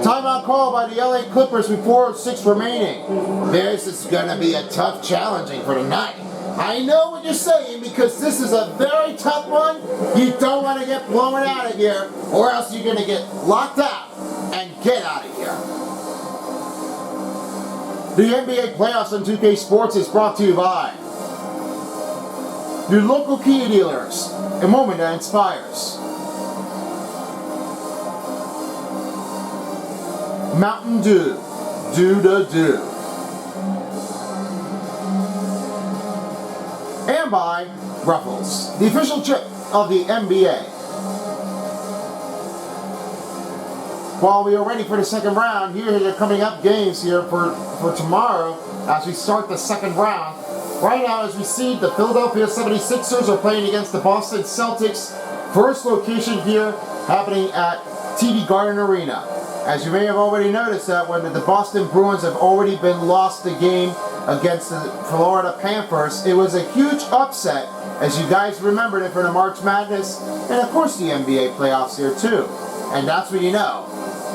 Timeout call by the LA Clippers with 4:06 remaining. This is going to be a tough challenging for tonight. I know what you're saying because this is a very tough one. You don't want to get blown out of here or else you're going to get locked out and get out of here. The NBA playoffs on 2K Sports is brought to you by your local Kia dealers. A moment that inspires. Mountain Dew. Do. And by Ruffles, the official chip of the NBA. While we are ready for the second round, here are the coming up games here for tomorrow as we start the second round. Right now, as we see, the Philadelphia 76ers are playing against the Boston Celtics. First location here happening at TD Garden Arena. As you may have already noticed that when the Boston Bruins have already been lost the game against the Florida Panthers, it was a huge upset, as you guys remembered it for the March Madness, and of course the NBA playoffs here too. And that's what you know.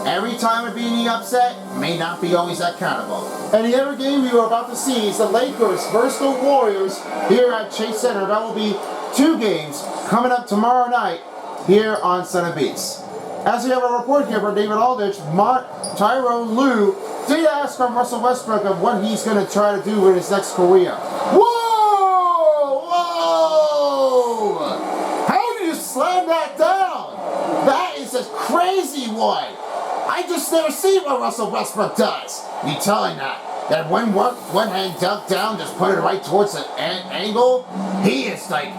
Every time of being upset may not be always accountable. And the other game we are about to see is the Lakers versus the Warriors here at Chase Center. That will be 2 games coming up tomorrow night here on Center Beats. As we have a report here from David Aldrich, Tyrone Lue did ask from Russell Westbrook of what he's going to try to do with his next career. Whoa! How do you slam that down? That is a crazy one. I just never see what Russell Westbrook does. You telling that one hand dunked down, just put it right towards the angle? He is like,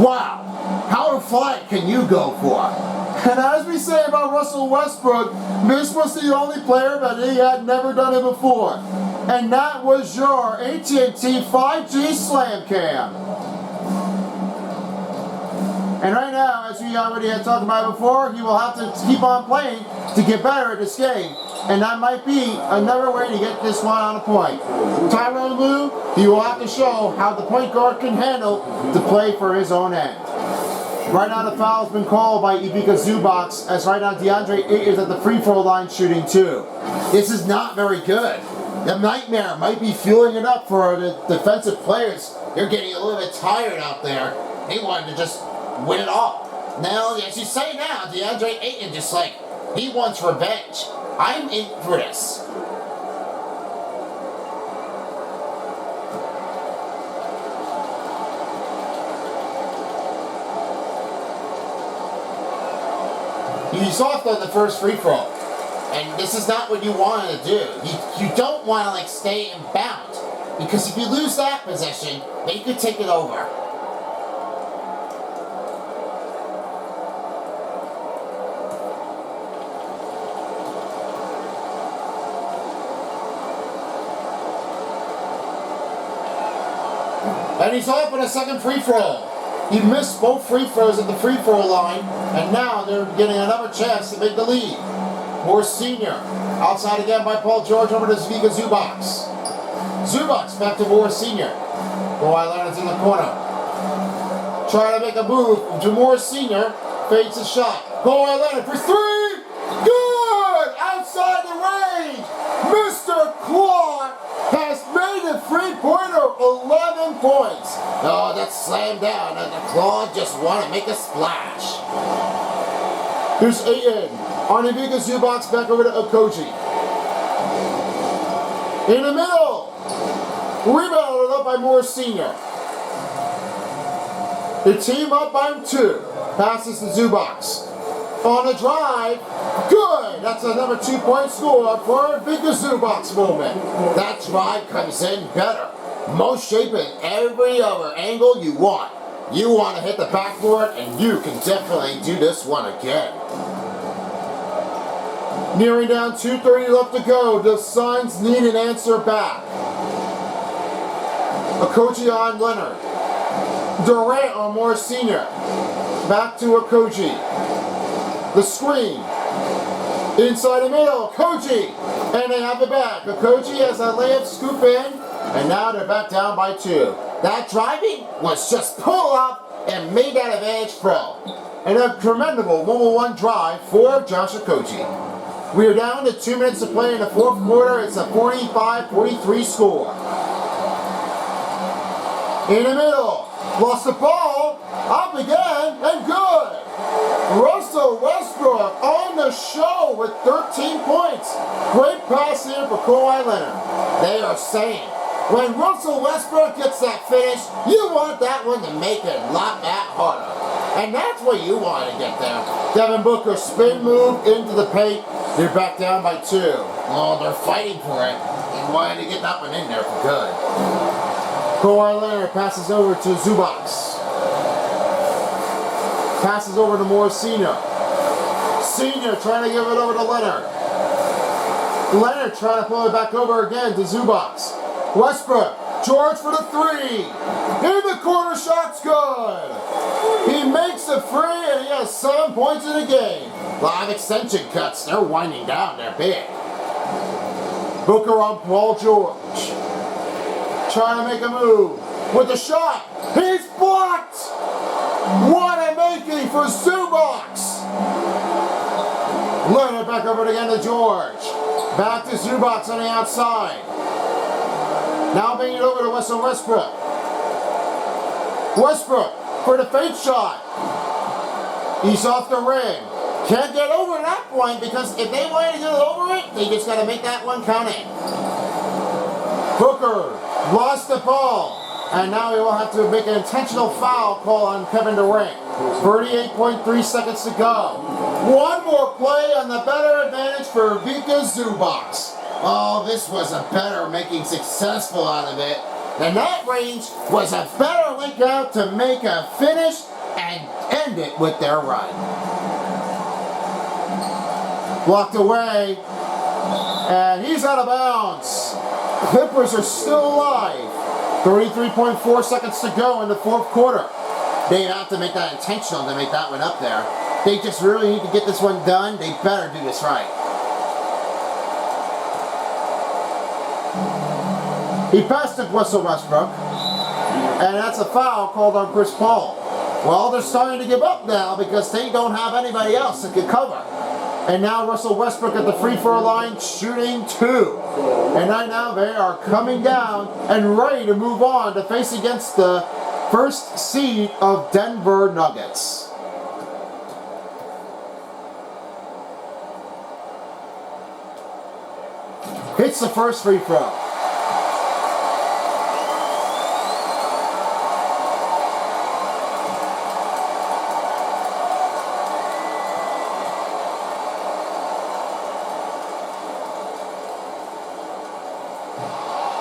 wow, how far can you go for? And as we say about Russell Westbrook, this was the only player that he had never done it before. And that was your AT&T 5G Slam Cam. And right now, as we already had talked about before, he will have to keep on playing to get better at this game. And that might be another way to get this one on a point. Tyrone Lue, he will have to show how the point guard can handle to play for his own end. Right now the foul has been called by Ivica Zubac, as right now DeAndre Ayton is at the free throw line shooting 2. This is not very good. The nightmare might be fueling it up for the defensive players. They're getting a little bit tired out there. They wanted to just win it all. Now, as you say now, DeAndre Ayton just like, he wants revenge. I'm in for this. He's off on the first free throw. And this is not what you wanted to do. You don't want to like stay in bounds. Because if you lose that possession, they could take it over. And he's off on a second free throw. He missed both free throws at the free throw line, and now they're getting another chance to make the lead. Morris Sr. outside again by Paul George over to Ivica Zubac. Zubac back to Morris Sr. Kawhi Leonard's in the corner. Trying to make a move to Morris Sr. Fades the shot. Kawhi Leonard for 3! Good! Outside the range! Mr. Claw has made a three-pointer, 11 points. Oh, that's slammed down, and the Claw just want to make a splash. Here's Ayton on Ivica Zubac back over to Okogie. In the middle, rebounded up by Morris Sr. The team up by 2. Passes to Zubac. On a drive, good! That's another 2-point score for Ivica Zubac moment. That drive comes in better. Most shape in every other angle you want. You want to hit the backboard, and you can definitely do this one again. Nearing down 2:30 left to go. The Suns need an answer back. Okogie on Leonard. Durant on Morris Sr. Back to Okogie. The screen. Inside the middle, Okogie. And they have it back. Okogie has a layup scoop in. And now they're back down by 2. That driving was just pull up and made that advantage throw. And a commendable 1-1 drive for Josh Okogie. We are down to 2 minutes to play in the 4th quarter. It's a 45-43 score. In the middle, lost the ball, up again, and good. Russell Westbrook on the show with 13 points. Great pass here for Kawhi Leonard. They are saying, when Russell Westbrook gets that finish, you want that one to make it a lot that harder. And that's what you want to get there. Devin Booker spin move into the paint. They're back down by 2. Oh, they're fighting for it. They wanted to get that one in there for good. Kawhi Leonard passes over to Zubac. Passes over to Morris Sr. Sr. trying to give it over to Leonard. Leonard trying to pull it back over again to Zubac. Westbrook, George for the 3. In the corner, shot's good. He makes a free and he has 7 points in the game. Live extension cuts, they're winding down, they're big. Booker on Paul George. Trying to make a move. With the shot, he's blocked. What a making for Zubac. Leonard back over again to George. Back to Zubac on the outside. Now bringing it over to Russell Westbrook. Westbrook for the fake shot. He's off the rim. Can't get over that point because if they wanted to get over it, they just got to make that one count in. Booker lost the ball. And now he will have to make an intentional foul call on Kevin Durant. 38.3 seconds to go. One more play on the better advantage for Vika Zubac. Oh, this was a better making successful out of it. And that range was a better link out to make a finish and end it with their run. Blocked away. And he's out of bounds. Clippers are still alive. 33.4 seconds to go in the 4th quarter. They have to make that intentional to make that one up there. They just really need to get this one done. They better do this right. He passed it to Russell Westbrook. And that's a foul called on Chris Paul. Well, they're starting to give up now because they don't have anybody else that can cover. And now Russell Westbrook at the free throw line shooting 2. And right now they are coming down and ready to move on to face against the first seed of Denver Nuggets. Hits the first free throw.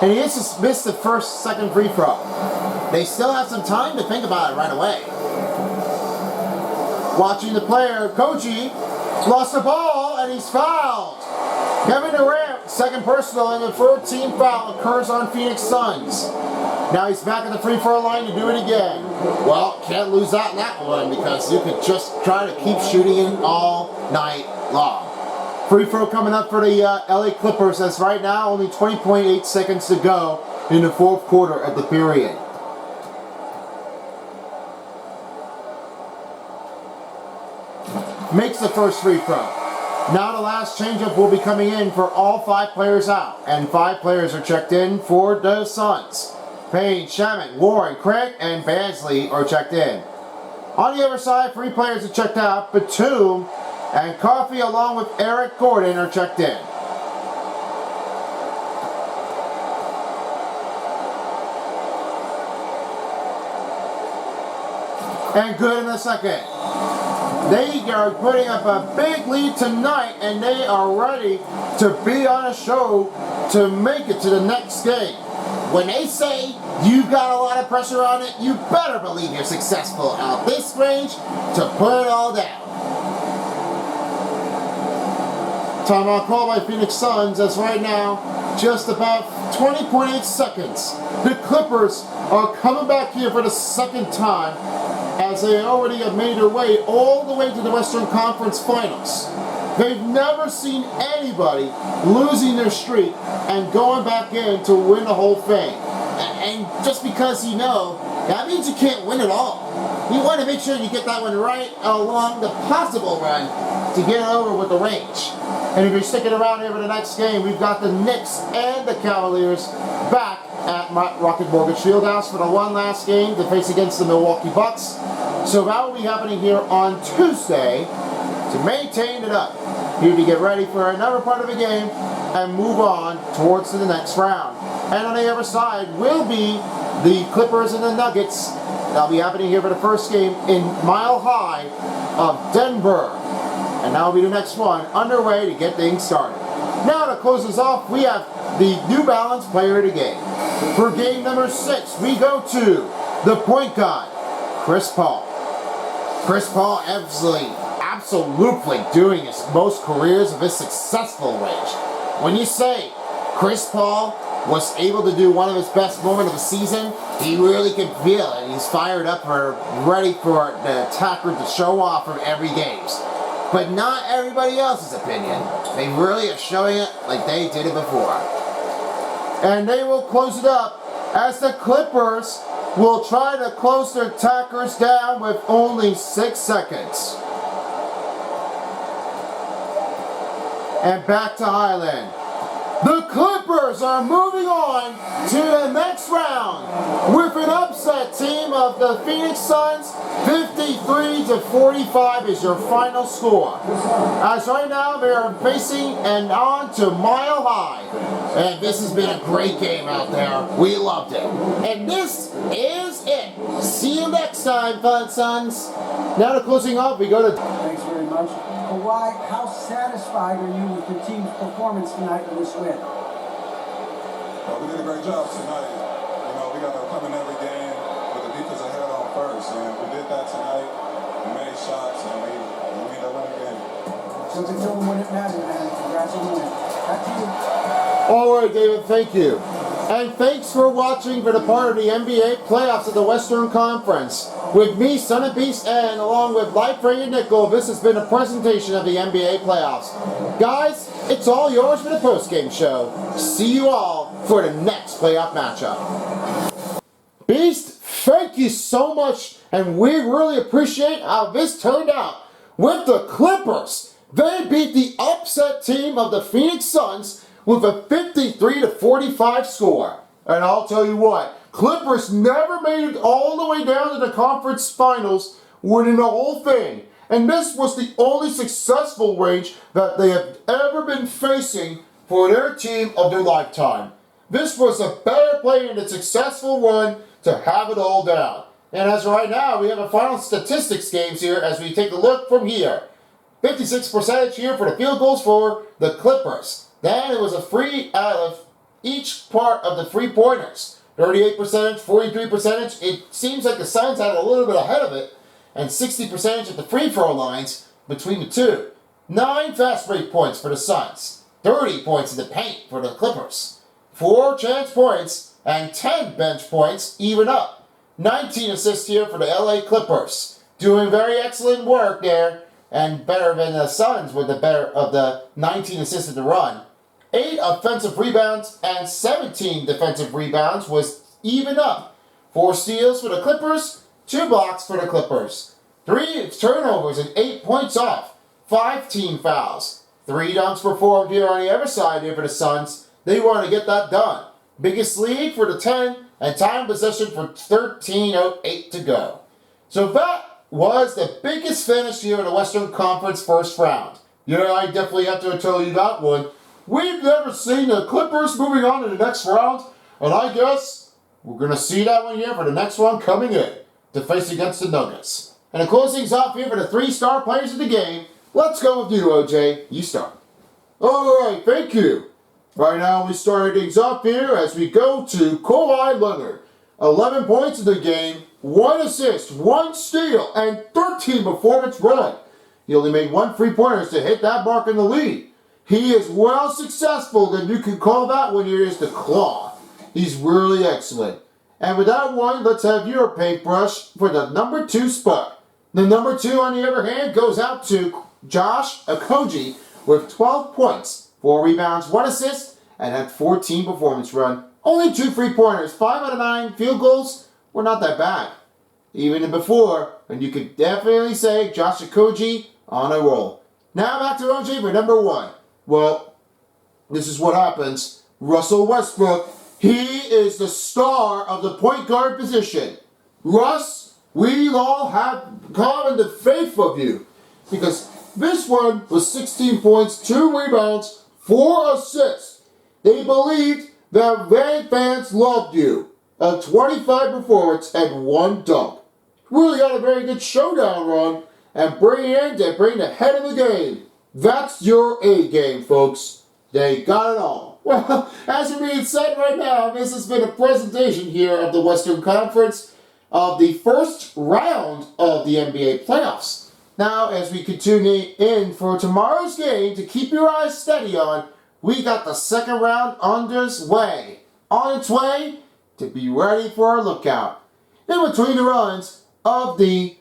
And he just missed the second free throw. They still have some time to think about it right away. Watching the player, Koji, lost the ball and he's fouled. Kevin Durant, second personal, and the 3rd team foul occurs on Phoenix Suns. Now he's back at the free throw line to do it again. Well, can't lose that in that one because you could just try to keep shooting it all night long. Free throw coming up for the LA Clippers as right now only 20.8 seconds to go in the 4th quarter of the period. Makes the first free throw. Now the last changeup will be coming in for all 5 players out. And 5 players are checked in for the Suns. Payne, Shamet, Warren, Craig, and Bansley are checked in. On the other side, 3 players are checked out. Batum and Coffey along with Eric Gordon are checked in. And good in the second. They are putting up a big lead tonight and they are ready to be on a show to make it to the next game. When they say you've got a lot of pressure on it, you better believe you're successful out this range to put it all down. Timeout call by Phoenix Suns as right now just about 20.8 seconds the Clippers are coming back here for the second time, as they already have made their way all the way to the Western Conference Finals. They've never seen anybody losing their streak and going back in to win the whole thing. And just because you know, that means you can't win it all. You want to make sure you get that one right along the possible run to get over with the range. And if you're sticking around here for the next game, we've got the Knicks and the Cavaliers back at Rocket Mortgage Fieldhouse for the one last game to face against the Milwaukee Bucks. So that will be happening here on Tuesday to maintain it up. Here to get ready for another part of the game and move on towards the next round. And on the other side will be the Clippers and the Nuggets. That'll be happening here for the first game in Mile High of Denver. And that'll be the next one underway to get things started. Now to close us off, we have the New Balance Player of the Game. For game number 6, we go to the point guard, Chris Paul. Chris Paul absolutely doing his most careers of his successful range. When you say Chris Paul was able to do one of his best moments of the season, he really can feel it. He's fired up or ready for the attacker to show off from every games. But not everybody else's opinion. They really are showing it like they did it before. And they will close it up as the Clippers will try to close their attackers down with only 6 seconds. And back to Highland. The Clippers are moving on to the next round with an upset team of the Phoenix Suns. 53-45 is your final score. As right now they are facing and on to Mile High. And this has been a great game out there. We loved it. And this is it. See you next time, Fun Suns. Now to closing off, we go to... Thanks very much. Kawhi, how satisfied are you with your team's performance tonight in this win? Well, we did a great job tonight. You know, we got to come in every game with the defense ahead on first. And we did that tonight. We made shots and we ended up winning the game. Something doing when it mattered, man. Congrats on winning. Back to you. All right, David, thank you. And thanks for watching for the part of the NBA playoffs of the Western Conference. With me, Son of Beast, and along with Light Frank and Nickel, this has been a presentation of the NBA playoffs. Guys, it's all yours for the postgame show. See you all for the next playoff matchup. Beast, thank you so much, and we really appreciate how this turned out. With the Clippers, they beat the upset team of the Phoenix Suns with a 53-45 score. And I'll tell you what, Clippers never made it all the way down to the conference finals, winning the whole thing. And this was the only successful range that they have ever been facing for their team of their lifetime. This was a better play in the successful run to have it all down. And as right now, we have a final statistics games here as we take a look from here. 56% here for the field goals for the Clippers. Then it was a free out of each part of the three-pointers. 38%, 43%. It seems like the Suns had a little bit ahead of it. And 60% at the free throw lines between the two. 9 fast break points for the Suns. 30 points in the paint for the Clippers. 4 chance points and 10 bench points even up. 19 assists here for the LA Clippers. Doing very excellent work there. And better than the Suns with the better of the 19 assists in the run. 8 offensive rebounds and 17 defensive rebounds was even up. 4 steals for the Clippers, 2 blocks for the Clippers. 3 turnovers and 8 points off. 5 team fouls. 3 dunks performed here on the other side here for the Suns. They want to get that done. Biggest lead for the 10 and time possession for 13:08 to go. So that was the biggest finish here in the Western Conference first round. Yeah, I definitely have to tell you that one. We've never seen the Clippers moving on to the next round, and I guess we're going to see that one here for the next one coming in to face against the Nuggets. And the closings off here for the 3-star players of the game. Let's go with you, OJ. You start. All right, thank you. Right now, we start things up here as we go to Kawhi Leonard. 11 points in the game, 1 assist, 1 steal, and 13 performance run. He only made 1 3-pointer to hit that mark in the lead. He is well successful, and you can call that when he is the claw. he's really excellent. And with that one, let's have your paintbrush for the number 2 spot. The number 2, on the other hand, goes out to Josh Okogie with 12 points, 4 rebounds, 1 assist, and had 14 performance run. Only 2 3-pointers, 5 out of 9 field goals were not that bad. Even before, and you could definitely say Josh Okogie on a roll. Now back to OJ for number 1. Well, this is what happens. Russell Westbrook, he is the star of the point guard position. Russ, we all have common the faith of you. Because this one was 16 points, 2 rebounds, 4 assists. They believed that Red fans loved you. A 25 performance and 1 dunk. Really got a very good showdown run and bring the head of the game. That's your A game, folks. They got it all. Well, as it being said right now, this has been a presentation here of the Western Conference of the first round of the NBA playoffs. Now, as we continue in for tomorrow's game to keep your eyes steady on, we got the second round on its way to be ready for our lookout. In between the runs of the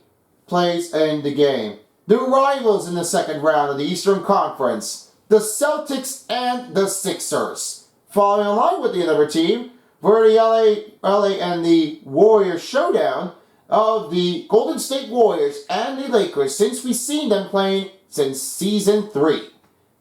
plays in the game, the rivals in the second round of the Eastern Conference, the Celtics and the Sixers. Following along with the other team, for the LA and the Warriors showdown of the Golden State Warriors and the Lakers, since we've seen them playing since Season 3.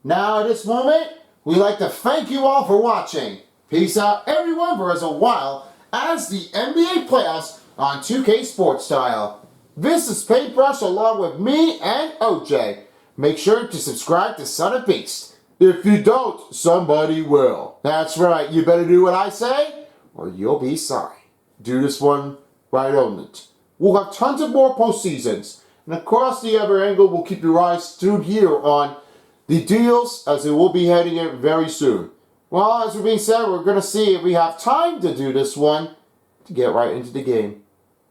Now, at this moment, we'd like to thank you all for watching. Peace out, everyone, for as a while as the NBA playoffs on 2K Sports Style. This is Paintbrush along with me and OJ. Make sure to subscribe to Son of Beast. If you don't, somebody will. That's right, you better do what I say, or you'll be sorry. Do this one right on it. We'll have tons of more postseasons. And across the other angle, we'll keep your eyes tuned here on the deals, as it will be heading in very soon. Well, as we're being said, we're going to see if we have time to do this one to get right into the game.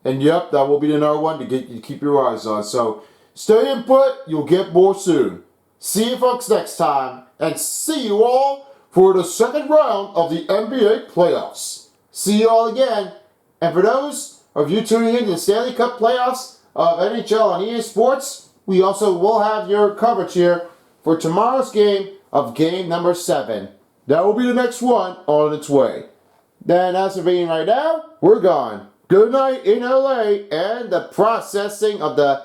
And yep, that will be another one to keep your eyes on. So stay input, you'll get more soon. See you folks next time, and see you all for the second round of the NBA playoffs. See you all again. And for those of you tuning in to the Stanley Cup playoffs of NHL on EA Sports, we also will have your coverage here for tomorrow's game of game number 7. That will be the next one on its way. Then as of being right now, we're gone. Good night in LA and the processing of the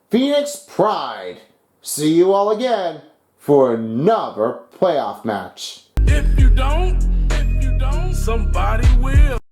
Phoenix Pride. See you all again for another playoff match. If you don't, somebody will.